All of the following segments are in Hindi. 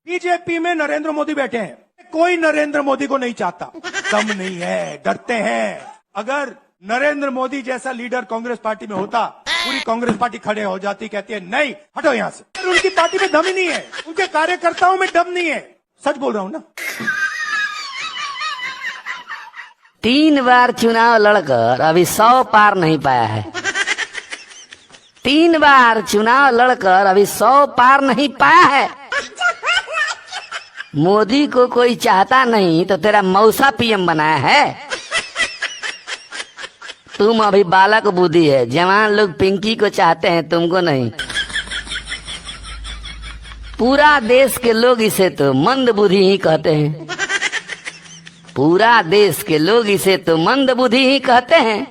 बीजेपी में नरेंद्र मोदी बैठे हैं, कोई नरेंद्र मोदी को नहीं चाहता, दम नहीं है, डरते हैं। अगर नरेंद्र मोदी जैसा लीडर कांग्रेस पार्टी में होता, पूरी कांग्रेस पार्टी खड़े हो जाती, कहती है नहीं हटो यहां से। पर उनकी पार्टी में दम ही नहीं है, उनके कार्यकर्ताओं में दम नहीं है। सच बोल रहा हूं ना। 3 बार चुनाव लड़कर अभी 100 पार नहीं पाया है। 3 बार चुनाव लड़कर अभी 100 पार नहीं पाया है। मोदी को कोई चाहता नहीं तो तेरा मौसा पीएम बनाया है। तुम अभी बालक बुद्धि है, जवान लोग पिंकी को चाहते हैं, तुमको नहीं। पूरा देश के लोग इसे तो मंद बुद्धि ही कहते हैं। पूरा देश के लोग इसे तो मंद बुद्धि ही कहते हैं।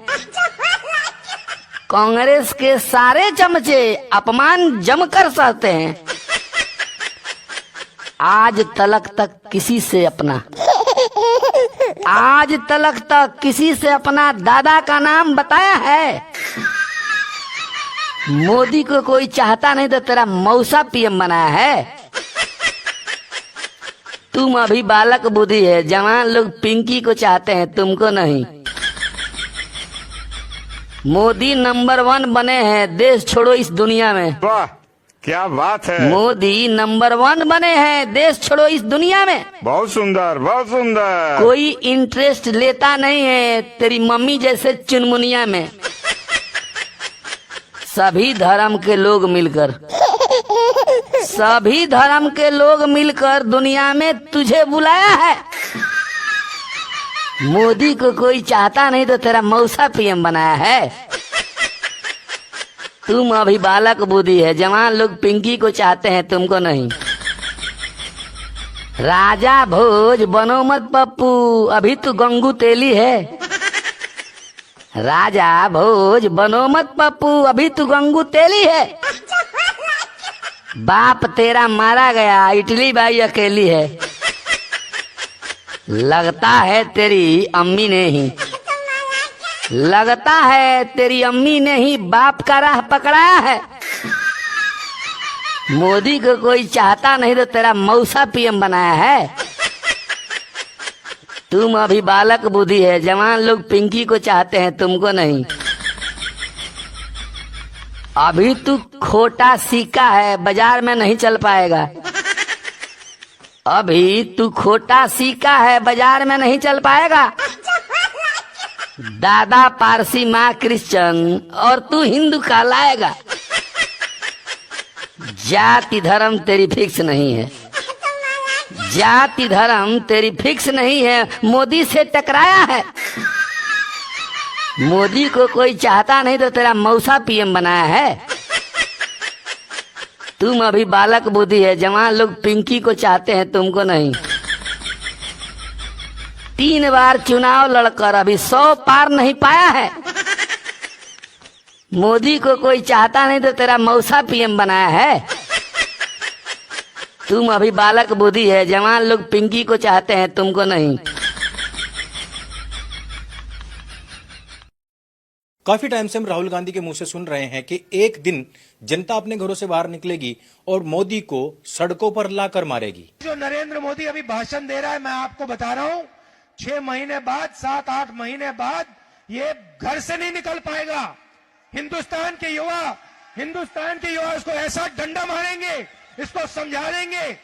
कांग्रेस के सारे चमचे अपमान जमकर सहते हैं। आज तक किसी से अपना दादा का नाम बताया है। मोदी को कोई चाहता नहीं तो तेरा मौसा पीएम बनाया है। तुम अभी बालक बुद्धि है, जवान लोग पिंकी को चाहते हैं, तुमको नहीं। मोदी नंबर 1 बने हैं देश छोड़ो इस दुनिया में। वाह क्या बात है। मोदी नंबर 1 बने हैं देश छोड़ो इस दुनिया में। बहुत सुंदर बहुत सुंदर। कोई इंटरेस्ट लेता नहीं है तेरी मम्मी जैसे चुनमुनिया में। सभी धर्म के लोग मिलकर दुनिया में तुझे बुलाया है। मोदी को कोई चाहता नहीं तो तेरा मौसा पीएम बनाया है। तुम अभी बालक बुद्धि है, जवान लोग पिंकी को चाहते हैं, तुमको नहीं। राजा भोज बनो मत पप्पू, अभी तू गंगू तेली है। राजा भोज बनो मत पप्पू, अभी तू गंगू तेली है। बाप तेरा मारा गया, इटली बाई अकेली है। लगता है तेरी अम्मी ने ही बाप का राह पकड़ाया है। मोदी को कोई चाहता नहीं तो तेरा मौसा पीएम बनाया है। तुम अभी बालक बुद्धि है, जवान लोग पिंकी को चाहते हैं, तुमको नहीं। अभी तू खोटा सिक्का है, बाजार में नहीं चल पाएगा। अभी तू खोटा सिक्का है, बाजार में नहीं चल पाएगा। दादा पारसी माँ क्रिश्चियन और तू हिंदू कहलाएगा। जाति धर्म तेरी फिक्स नहीं है। मोदी से टकराया है। मोदी को कोई चाहता नहीं तो तेरा मौसा पीएम बनाया है। तुम अभी बालक बुद्धि है, जवान लोग पिंकी को चाहते हैं, तुमको नहीं। 3 बार चुनाव लड़कर अभी 100 पार नहीं पाया है। मोदी को कोई चाहता नहीं तो तेरा मौसा पीएम बनाया है। तुम अभी बालक बुद्धि है, जवान लोग पिंकी को चाहते हैं, तुमको नहीं। काफी टाइम से हम राहुल गांधी के मुंह से सुन रहे हैं कि एक दिन जनता अपने घरों से बाहर निकलेगी और मोदी को सड़कों पर लाकर मारेगी। जो नरेंद्र मोदी अभी भाषण दे रहा है, मैं आपको बता रहा हूं, 6 महीने बाद, 7-8 महीने बाद ये घर से नहीं निकल पाएगा। हिंदुस्तान के युवा इसको ऐसा डंडा मारेंगे, इसको समझा देंगे।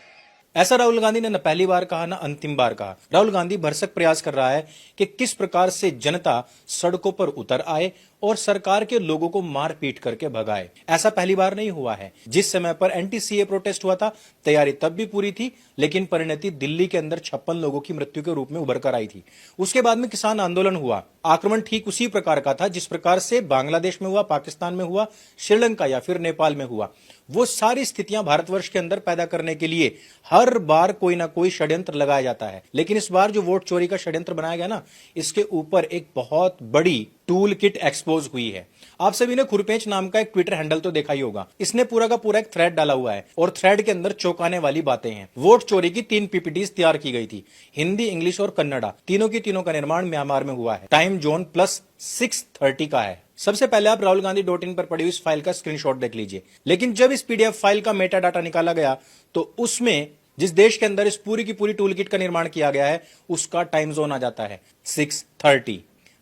ऐसा राहुल गांधी ने न पहली बार कहा न अंतिम बार कहा। राहुल गांधी भरसक प्रयास कर रहा है कि किस प्रकार से जनता सड़कों पर उतर आए और सरकार के लोगों को मार पीट करके भगाए। ऐसा पहली बार नहीं हुआ है। जिस समय पर एंटी सीए प्रोटेस्ट हुआ था, तैयारी तब भी पूरी थी, लेकिन परिणति दिल्ली के अंदर 56 लोगों की मृत्यु के रूप में उभर कर आई थी। उसके बाद में किसान आंदोलन हुआ। आक्रमण ठीक उसी प्रकार का था जिस प्रकार से बांग्लादेश में हुआ, पाकिस्तान में हुआ, श्रीलंका या फिर नेपाल में हुआ। वो सारी स्थितियां भारतवर्ष के अंदर पैदा करने के लिए हर बार कोई ना कोई षड्यंत्र लगाया जाता है। लेकिन इस बार जो वोट चोरी का षड्यंत्र बनाया गया ना, इसके ऊपर एक बहुत बड़ी टूल किट एक्सपोज हुई है। आप सभी ने खुरपेंच नाम का एक ट्विटर हैंडल तो देखा ही होगा। इसने पूरा का पूरा एक थ्रेड डाला हुआ है और थ्रेड के अंदर चौंकाने वाली बातें हैं। वोट चोरी की 3 पीपीटीज तैयार की गई थी, हिंदी, इंग्लिश और कन्नड़ा। तीनों की तीनों का निर्माण म्यांमार में हुआ है। टाइम जोन प्लस 6:30 का है। सबसे पहले आप राहुल गांधी .in पर पड़ी हुई इस फाइल का स्क्रीनशॉट देख लीजिए। लेकिन जब इस पीडीएफ फाइल का मेटा डाटा निकाला गया तो उसमें जिस देश के अंदर इस पूरी की पूरी टूल किट का निर्माण किया गया है उसका टाइम जोन आ जाता है 6:30।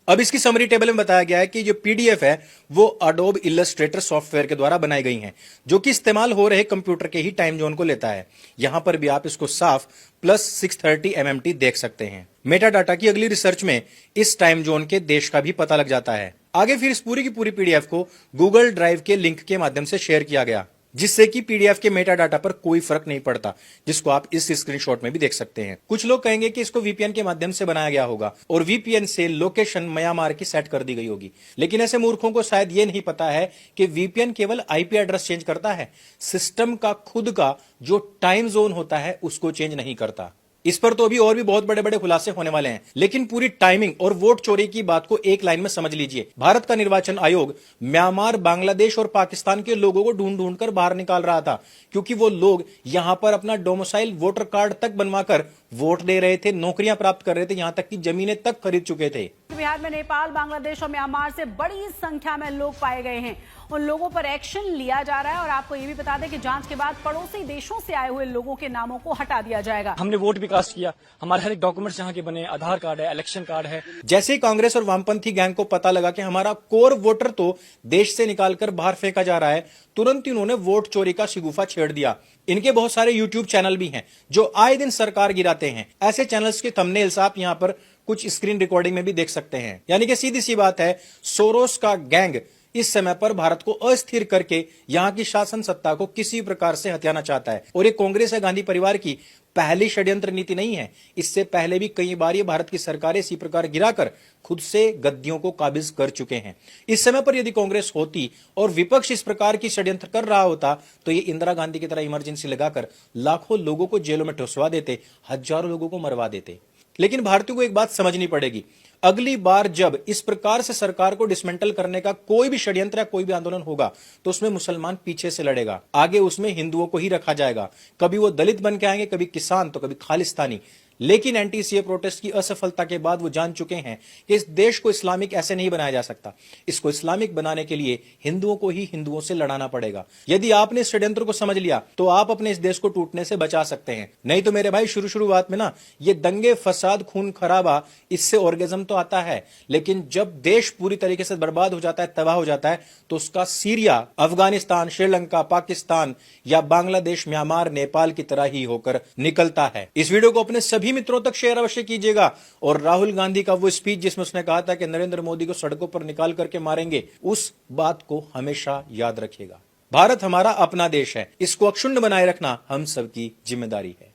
अब इसकी समरी टेबल में बताया गया है कि जो पीडीएफ है वो अडोब इलस्ट्रेटर सॉफ्टवेयर के द्वारा बनाई गई हैं, जो कि इस्तेमाल हो रहे कंप्यूटर के ही टाइम जोन को लेता है। यहां पर भी आप इसको साफ +6:30 MMT देख सकते हैं। मेटा डाटा की अगली रिसर्च में इस टाइम जोन के देश का भी पता लग जाता है। आगे फिर इस पूरी की पूरी पीडीएफ को गूगल ड्राइव के लिंक के माध्यम से शेयर किया गया, जिससे कि पीडीएफ के मेटा डाटा पर कोई फर्क नहीं पड़ता, जिसको आप इस स्क्रीनशॉट में भी देख सकते हैं। कुछ लोग कहेंगे कि इसको वीपीएन के माध्यम से बनाया गया होगा और वीपीएन से लोकेशन म्यांमार की सेट कर दी गई होगी, लेकिन ऐसे मूर्खों को शायद ये नहीं पता है कि वीपीएन केवल आईपी एड्रेस चेंज करता है, सिस्टम का खुद का जो टाइम जोन होता है उसको चेंज नहीं करता। इस पर तो अभी और भी बहुत बड़े बड़े खुलासे होने वाले हैं, लेकिन पूरी टाइमिंग और वोट चोरी की बात को एक लाइन में समझ लीजिए। भारत का निर्वाचन आयोग म्यांमार, बांग्लादेश और पाकिस्तान के लोगों को ढूंढ ढूंढ कर बाहर निकाल रहा था, क्योंकि वो लोग यहां पर अपना डोमिसाइल वोटर कार्ड तक बनवाकर वोट दे रहे थे, नौकरियां प्राप्त कर रहे थे, यहां तक कि जमीनें तक खरीद चुके थे। बिहार में नेपाल, बांग्लादेश और म्यांमार से बड़ी संख्या में लोग पाए गए हैं। उन लोगों पर एक्शन लिया जा रहा है और आपको ये भी बता दें कि जांच के बाद पड़ोसी देशों से आए हुए लोगों के नामों को हटा दिया जाएगा। हमने वोट भी कास्ट किया, हमारे हर एक डॉक्यूमेंट्स यहाँ के बने, आधार कार्ड है, इलेक्शन कार्ड है। जैसे ही कांग्रेस और वामपंथी गैंग को पता लगा कि हमारा कोर वोटर तो देश से निकालकर बाहर फेंका जा रहा है, तुरंत इन्होंने वोट चोरी का शिगुफा छेड़ दिया। इनके बहुत सारे यूट्यूब चैनल भी हैं जो आए दिन सरकार गिराते हैं। ऐसे चैनल्स के थंबनेल्स आप यहां पर कुछ स्क्रीन रिकॉर्डिंग में भी देख सकते हैं। यानी कि सीधी सी बात है, सोरोस का गैंग इस समय पर भारत को अस्थिर करके यहां की शासन सत्ता को किसी प्रकार से हथियाना चाहता है। और ये कांग्रेस या गांधी परिवार की पहली षड्यंत्र नीति नहीं है, इससे पहले भी कई बार ये भारत की सरकारें इसी प्रकार गिराकर खुद से गद्दियों को काबिज कर चुके हैं। इस समय पर यदि कांग्रेस होती और विपक्ष इस प्रकार की षड्यंत्र कर रहा होता तो ये इंदिरा गांधी की तरह इमरजेंसी लगाकर लाखों लोगों को जेलों में ठुसवा देते, हजारों लोगों को मरवा देते। लेकिन भारतीयों को एक बात समझनी पड़ेगी, अगली बार जब इस प्रकार से सरकार को डिसमेंटल करने का कोई भी षड्यंत्र या कोई भी आंदोलन होगा तो उसमें मुसलमान पीछे से लड़ेगा, आगे उसमें हिंदुओं को ही रखा जाएगा। कभी वो दलित बन के आएंगे, कभी किसान, तो कभी खालिस्तानी। लेकिन एंटी-सीए प्रोटेस्ट की असफलता के बाद वो जान चुके हैं कि इस देश को इस्लामिक ऐसे नहीं बनाया जा सकता। इसको इस्लामिक बनाने के लिए हिंदुओं को ही हिंदुओं से लड़ाना पड़ेगा। यदि आपने इस षड्यंत्र को समझ लिया तो आप अपने इस देश को टूटने से बचा सकते हैं। नहीं तो मेरे भाई, शुरुआत में ना ये दंगे, फसाद, खून खराबा, इससे ऑर्गेज्म तो आता है, लेकिन जब देश पूरी तरीके से बर्बाद हो जाता है, तबाह हो जाता है, तो उसका सीरिया, अफगानिस्तान, श्रीलंका, पाकिस्तान या बांग्लादेश, म्यांमार, नेपाल की तरह ही होकर निकलता है। इस वीडियो को अपने सभी मित्रों तक शेयर अवश्य कीजिएगा और राहुल गांधी का वो स्पीच जिसमें उसने कहा था कि नरेंद्र मोदी को सड़कों पर निकाल करके मारेंगे, उस बात को हमेशा याद रखिएगा। भारत हमारा अपना देश है, इसको अक्षुण्ण बनाए रखना हम सबकी जिम्मेदारी है।